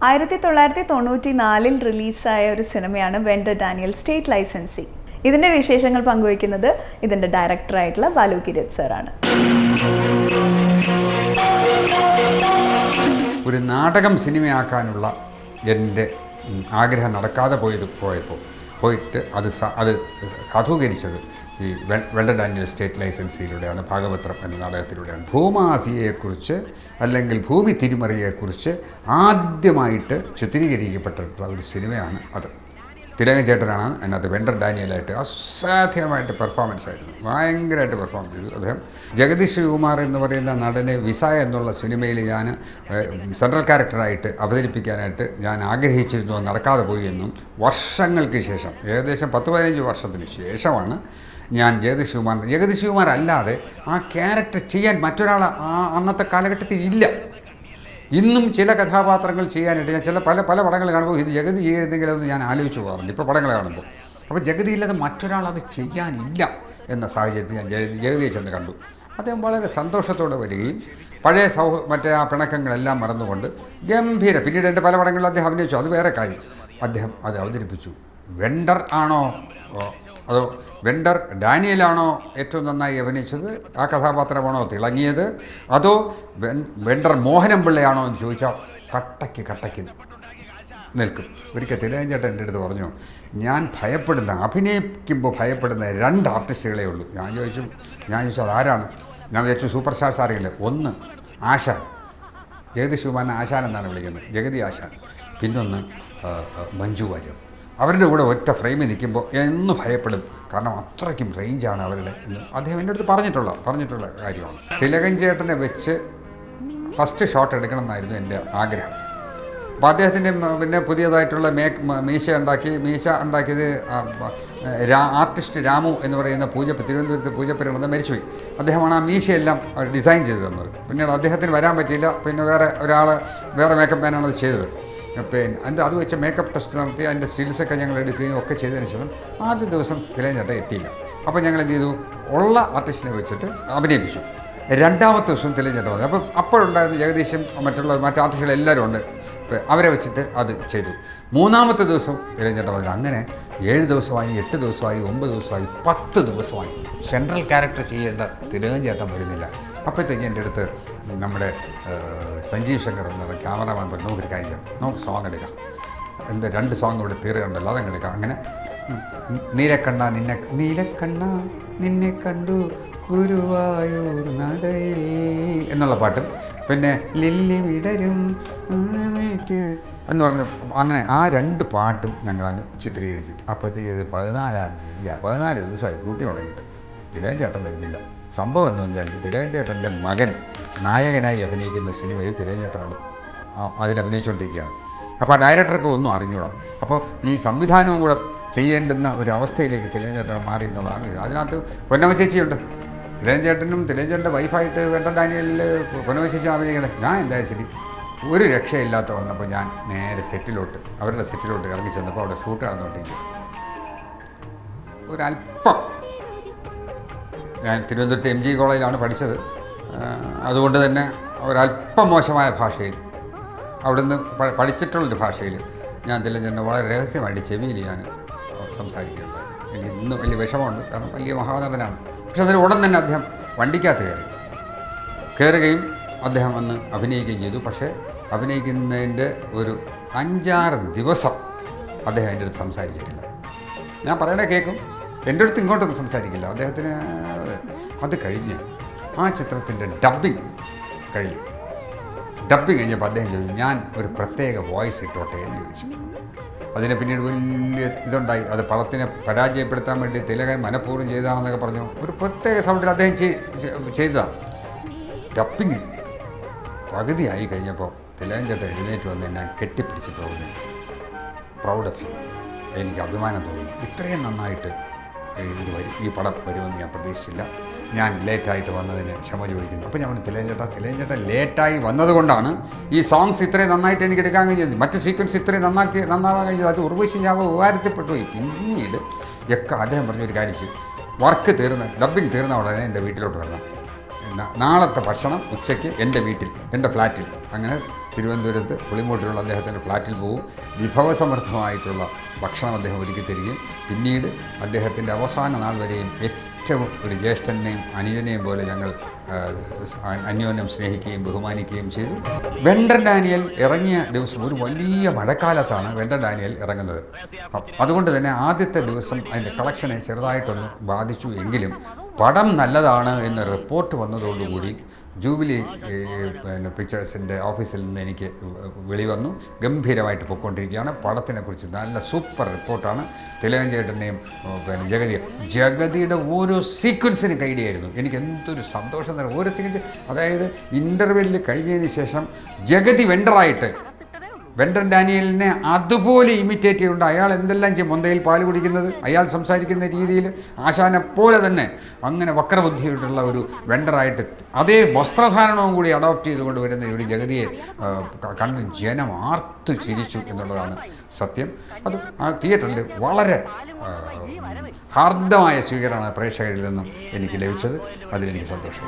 1994 റിലീസായ ഒരു സിനിമയാണ് when the Daniel state licensee. ഇതിൻ്റെ വിശേഷങ്ങൾ പങ്കുവയ്ക്കുന്നത് ഇതിൻ്റെ ഡയറക്ടറായിട്ടുള്ള ബാലു കിരത് സാറാണ്. ഒരു നാടകം സിനിമയാക്കാനുള്ള എൻ്റെ ആഗ്രഹം നടക്കാതെ പോയിട്ട് അത് സാധൂകരിച്ചത് ഈ വെൻ ദ ഡാനിയൽ സ്റ്റേറ്റ് ലൈസൻസിയിലൂടെയാണ്, ഭാഗവത്രം എന്ന നാടകത്തിലൂടെയാണ്. ഭൂമാഫിയയെക്കുറിച്ച് അല്ലെങ്കിൽ ഭൂമി തിരിമറിയെക്കുറിച്ച് ആദ്യമായിട്ട് ചിത്രീകരിക്കപ്പെട്ടിട്ടുള്ള ഒരു സിനിമയാണ് അത്. തിലകൻ ചേട്ടനാണ് അതിനകത്ത് വെൻ ദ ഡാനിയലായിട്ട് അസാധ്യമായിട്ട് പെർഫോമൻസ് ആയിരുന്നു, ഭയങ്കരമായിട്ട് പെർഫോം ചെയ്തു അദ്ദേഹം. ജഗദീഷ് ശിവകുമാർ എന്ന് പറയുന്ന നടനെ വിസ എന്നുള്ള സിനിമയിൽ ഞാൻ സെൻട്രൽ ക്യാരക്ടറായിട്ട് അവതരിപ്പിക്കാനായിട്ട് ഞാൻ ആഗ്രഹിച്ചിരുന്നു, നടക്കാതെ പോയി എന്നും വർഷങ്ങൾക്ക് ശേഷം, ഏകദേശം 10-15 വർഷത്തിന് ശേഷമാണ് ഞാൻ ജഗദീഷ് ശിവകുമാർ അല്ലാതെ ആ ക്യാരക്ടർ ചെയ്യാൻ മറ്റൊരാൾ അന്നത്തെ കാലഘട്ടത്തിൽ ഇല്ല. ഇന്നും ചില കഥാപാത്രങ്ങൾ ചെയ്യാനായിട്ട് ഞാൻ പല പടങ്ങൾ കാണുമ്പോൾ ഇത് ജഗതി ചെയ്തിരുന്നെങ്കിലൊന്ന് ഞാൻ ആലോചിച്ച് പോകാറുണ്ട് ഇപ്പോൾ പടങ്ങൾ കാണുമ്പോൾ. അപ്പോൾ ജഗതി ഇല്ലാതെ മറ്റൊരാൾ അത് ചെയ്യാനില്ല എന്ന സാഹചര്യത്തിൽ ഞാൻ ജഗതിയെ ചെന്ന് കണ്ടു. അദ്ദേഹം വളരെ സന്തോഷത്തോടെ വരികയും പഴയ മറ്റേ ആ പിണക്കങ്ങളെല്ലാം മറന്നുകൊണ്ട് ഗംഭീര, പിന്നീട് എൻ്റെ പല പടങ്ങളിൽ അദ്ദേഹം അഭിനയിച്ചു, അത് വേറെ കാര്യം. അദ്ദേഹം അത് അവതരിപ്പിച്ചു. വെണ്ടർ ആണോ അതോ വെണ്ടർ ഡാനിയലാണോ ഏറ്റവും നന്നായി അഭിനയിച്ചത്, ആ കഥാപാത്രമാണോ തിളങ്ങിയത്, അതോ വെണ്ടർ മോഹനം പിള്ളയാണോ എന്ന് ചോദിച്ചാൽ കട്ടയ്ക്ക് നിൽക്കും. ഒരിക്കൽ തിലകൻ ചേട്ടൻ എൻ്റെ അടുത്ത് പറഞ്ഞു, ഞാൻ അഭിനയിക്കുമ്പോൾ ഭയപ്പെടുന്ന 2 ആർട്ടിസ്റ്റുകളേ ഉള്ളൂ. ഞാൻ ചോദിച്ചു അതാരാണ്? ഞാൻ വിചാരിച്ചു സൂപ്പർ സ്റ്റാർസ് ആരെങ്കിലും. ഒന്ന് ആശാൻ, ജഗദീഷ് ശിവകുമാറിനെ ആശാൻ എന്നാണ് വിളിക്കുന്നത്, ജഗതി ആശാൻ. പിന്നൊന്ന് മഞ്ജു വാര്യർ. അവരുടെ കൂടെ ഒറ്റ ഫ്രെയിമിൽ നിൽക്കുമ്പോൾ എന്ന് ഭയപ്പെടും, കാരണം അത്രയ്ക്കും റേഞ്ചാണ് അവരുടെ എന്ന് അദ്ദേഹം എൻ്റെ അടുത്ത് പറഞ്ഞിട്ടുള്ള കാര്യമാണ്. തിലകൻ ചേട്ടനെ വെച്ച് ഫസ്റ്റ് ഷോട്ട് എടുക്കണം എന്നായിരുന്നു എൻ്റെ ആഗ്രഹം. അപ്പോൾ അദ്ദേഹത്തിൻ്റെ പിന്നെ പുതിയതായിട്ടുള്ള മീശ ഉണ്ടാക്കിയത് ആർട്ടിസ്റ്റ് രാമു എന്ന് പറയുന്ന തിരുവനന്തപുരത്ത് പൂജപ്പുര മരിച്ചുപോയി. അദ്ദേഹമാണ് ആ മീശയെല്ലാം ഡിസൈൻ ചെയ്ത് തന്നത്. പിന്നീട് അദ്ദേഹത്തിന് വരാൻ പറ്റിയില്ല, പിന്നെ വേറെ മേക്കപ്പ് മാനാണ് അത് ചെയ്തത്. പിന്നെ അത് വെച്ച് മേക്കപ്പ് ടെസ്റ്റ് നടത്തി അതിൻ്റെ സ്റ്റിൽസൊക്കെ ഞങ്ങൾ എടുക്കുകയും ഒക്കെ ചെയ്തതിന് ശേഷം ആദ്യ ദിവസം തിലകൻ ചേട്ടൻ എത്തിയില്ല. അപ്പോൾ ഞങ്ങൾ എന്ത് ചെയ്തു, ഉള്ള ആർട്ടിസ്റ്റിനെ വെച്ചിട്ട് അഭിനയിപ്പിച്ചു. 2ാമത്തെ ദിവസം തിലകൻ ചേട്ടൻ വന്നു. അപ്പോഴുണ്ടായിരുന്ന ജഗദീശും മറ്റ് ആർട്ടിസ്റ്റുകളെല്ലാവരും ഉണ്ട്, അവരെ വെച്ചിട്ട് അത് ചെയ്തു. 3ാമത്തെ ദിവസം തിലകൻ ചേട്ടൻ വന്നു. അങ്ങനെ 7 ദിവസമായി, 8 ദിവസമായി, 9 ദിവസമായി, 10 ദിവസമായി സെൻട്രൽ ക്യാരക്ടർ ചെയ്യേണ്ട തിലകൻ ചേട്ടൻ വരുന്നില്ല. അപ്പോഴത്തേക്ക് എൻ്റെ അടുത്ത് നമ്മുടെ സഞ്ജീവ് ശങ്കർ എന്ന ക്യാമറമാൻ പറഞ്ഞു, നമുക്കൊരു കാര്യം ചെയ്യാം, നമുക്ക് സോങ് എടുക്കാം, 2 സോങ് ഇവിടെ തീരുകയുണ്ടല്ലോ, അതങ്ങ് എടുക്കാം. അങ്ങനെ നീലക്കണ്ണ നിന്നെ കണ്ടു ഗുരുവായൂർ നടയിൽ എന്നുള്ള പാട്ടും പിന്നെ ലില്ലി വിടരും എന്ന് പറഞ്ഞു, അങ്ങനെ ആ 2 പാട്ടും ഞങ്ങളങ്ങ് ചിത്രീകരിച്ചു. അപ്പോഴത്തേക്ക് 14 ദിവസമായി ഡ്യൂട്ടി തുടങ്ങിയിട്ട് തിലകൻ ചേട്ടൻ വരുന്നില്ല. സംഭവം എന്ന് വെച്ചാൽ തിലകൻ ചേട്ടൻ്റെ മകൻ നായകനായി അഭിനയിക്കുന്ന സിനിമയിൽ തിലകൻ ചേട്ടനാണ് അതിലഭിനയിച്ചുകൊണ്ടിരിക്കുകയാണ്. അപ്പോൾ ആ ഡയറക്ടർക്ക് ഒന്നും അറിഞ്ഞൂടാ. അപ്പോൾ ഈ സംവിധാനവും കൂടെ ചെയ്യേണ്ടുന്ന ഒരു അവസ്ഥയിലേക്ക് തിലകൻ ചേട്ടൻ മാറി എന്നുള്ളതാണ്. അതിനകത്ത് പൊന്നമ്മ ചേച്ചിയുണ്ട്. തിലകൻ ചേട്ടൻ്റെ വൈഫായിട്ട് വെൻ ദ ഡാനിയലിൽ പൊന്നമ്മ ചേച്ചി അഭിനയിക്കണേ. ഞാൻ എന്തായാലും ശരി, ഒരു രക്ഷയില്ലാത്ത വന്നപ്പോൾ ഞാൻ നേരെ അവരുടെ സെറ്റിലോട്ട് ഇറങ്ങി ചെന്നപ്പോൾ അവിടെ ഷൂട്ട് നടന്നുകൊണ്ടിരിക്കുക. ഒരല്പം, ഞാൻ തിരുവനന്തപുരത്ത് MG കോളേജിലാണ് പഠിച്ചത്, അതുകൊണ്ട് തന്നെ ഒരല്പം മോശമായ ഭാഷയിൽ, അവിടുന്ന് പഠിച്ചിട്ടുള്ളൊരു ഭാഷയിൽ ഞാൻ തിലകൻ വളരെ രഹസ്യമായിട്ട് ചെവിയിൽ ഞാൻ സംസാരിക്കുകയുണ്ടായി. എനിക്ക് ഇന്ന് വലിയ വിഷമമുണ്ട്, കാരണം വലിയ മഹാനടനാണ്. പക്ഷെ അതിന് ഉടൻ തന്നെ അദ്ദേഹം വണ്ടിക്കകത്ത് കയറുകയും അദ്ദേഹം വന്ന് അഭിനയിക്കുകയും ചെയ്തു. പക്ഷേ അഭിനയിക്കുന്നതിൻ്റെ ഒരു 5-6 ദിവസം അദ്ദേഹം എൻ്റെ അടുത്ത് സംസാരിച്ചിട്ടില്ല. ഞാൻ പറയണേ കേൾക്കും, എൻ്റെ അടുത്ത് ഇങ്ങോട്ടൊന്നും സംസാരിക്കില്ല. അദ്ദേഹത്തിന് അത് കഴിഞ്ഞ് ആ ചിത്രത്തിൻ്റെ ഡബ്ബിങ് കഴിഞ്ഞപ്പോൾ അദ്ദേഹം ചോദിച്ചു, ഞാൻ ഒരു പ്രത്യേക വോയിസ് ഇട്ടോട്ടെ എന്ന് ചോദിച്ചു. അതിനെ പിന്നീട് വലിയ ഇതുണ്ടായി. അത് പടത്തിനെ പരാജയപ്പെടുത്താൻ വേണ്ടി തിലകൻ മനഃപൂർവ്വം ചെയ്തതാണെന്നൊക്കെ പറഞ്ഞു. ഒരു പ്രത്യേക സൗണ്ടിൽ അദ്ദേഹം ചെയ്തതാണ്. ഡബ്ബിങ് പകുതിയായി കഴിഞ്ഞപ്പോൾ തിലകൻ ചേട്ടൻ എഴുന്നേറ്റ് വന്ന് എന്നെ കെട്ടിപ്പിടിച്ചിട്ട് പറഞ്ഞു, പ്രൗഡ് ഓഫ് യു, എനിക്ക് അഭിമാനം തോന്നുന്നു, ഇത്രയും നന്നായിട്ട് ഈ പടം വരുമെന്ന് ഞാൻ പ്രതീക്ഷിച്ചില്ല, ഞാൻ ലേറ്റായിട്ട് വന്നതിന് ക്ഷമ ചോദിക്കുന്നു. അപ്പോൾ ഞാൻ പറഞ്ഞു, തിലകൻ ചേട്ടൻ ലേറ്റായി വന്നതുകൊണ്ടാണ് ഈ സോങ്സ് ഇത്രയും നന്നായിട്ട് എനിക്ക് എടുക്കാൻ കഴിഞ്ഞത്, മറ്റ് സീക്വൻസ് ഇത്രയും നന്നാവാൻ കഴിഞ്ഞത്. അത് ഉർവശി ഞാൻ ഉപകാരത്തിൽപ്പെട്ടു പോയി. പിന്നീട് അദ്ദേഹം പറഞ്ഞൊരു കാര്യം, ഡബ്ബിങ് തീർന്ന ഉടനെ എൻ്റെ വീട്ടിലോട്ട് വരണം, നാളത്തെ ഭക്ഷണം ഉച്ചയ്ക്ക് എൻ്റെ വീട്ടിൽ, എൻ്റെ ഫ്ലാറ്റിൽ. അങ്ങനെ തിരുവനന്തപുരത്ത് പുളിമൂട്ടിലുള്ള അദ്ദേഹത്തിൻ്റെ ഫ്ലാറ്റിൽ പോകും. വിഭവസമൃദ്ധമായിട്ടുള്ള ഭക്ഷണം അദ്ദേഹം ഒരുക്കി തരികയും പിന്നീട് അദ്ദേഹത്തിൻ്റെ അവസാന നാൾ വരെയും ഏറ്റവും ഒരു ജ്യേഷ്ഠനെയും അനുജനെയും പോലെ ഞങ്ങൾ അന്യോന്യം സ്നേഹിക്കുകയും ബഹുമാനിക്കുകയും ചെയ്തു. വെണ്ടർ ഡാനിയൽ ഇറങ്ങിയ ദിവസം ഒരു വലിയ മഴക്കാലത്താണ് വെണ്ടർ ഡാനിയൽ ഇറങ്ങുന്നത്. അതുകൊണ്ട് തന്നെ ആദ്യത്തെ ദിവസം അതിൻ്റെ കളക്ഷനെ ചെറുതായിട്ടൊന്ന് ബാധിച്ചു. എങ്കിലും പടം നല്ലതാണ് എന്ന റിപ്പോർട്ട് വന്നതോടുകൂടി ജൂബിലി പിക്ചേഴ്സിൻ്റെ ഓഫീസിൽ നിന്ന് എനിക്ക് വിളി വന്നു. ഗംഭീരമായിട്ട് പൊയ്ക്കൊണ്ടിരിക്കുകയാണ്. പടത്തിനെക്കുറിച്ച് നല്ല സൂപ്പർ റിപ്പോർട്ടാണ്. തിലകൻ ചേട്ടൻ്റെയും ജഗതിയുടെ ഓരോ സീക്വൻസിന് കൈഡിയായിരുന്നു. എനിക്ക് എന്തൊരു സന്തോഷം തന്നെ. ഓരോ സീക്വൻസ്, അതായത് ഇൻ്റർവെല്ലിൽ കഴിഞ്ഞതിന് ശേഷം ജഗതി വെണ്ടറായിട്ട് വെണ്ടർ ഡാനിയലിനെ അതുപോലെ ഇമിറ്റേറ്റ് ചെയ്യുന്നുണ്ട്. അയാൾ എന്തെല്ലാം ചെയ്യും, മൊന്തയിൽ പാല് കുടിക്കുന്നത്, അയാൾ സംസാരിക്കുന്ന രീതിയിൽ ആശാനെ പോലെ തന്നെ അങ്ങനെ വക്രബുദ്ധിയായിട്ടുള്ള ഒരു വെണ്ടറായിട്ട് അതേ വസ്ത്രധാരണവും കൂടി അഡോപ്റ്റ് ചെയ്തുകൊണ്ട് വരുന്ന ഒരു ജഗതിയെ കണ്ട് ജനം ആർത്തു ചിരിച്ചു എന്നുള്ളതാണ് സത്യം. അത് ആ തിയേറ്ററിൽ വളരെ ഹാർദമായ സ്വീകരണമാണ് പ്രേക്ഷകരിൽ നിന്നും എനിക്ക് ലഭിച്ചത്. അതിലെനിക്ക് സന്തോഷം.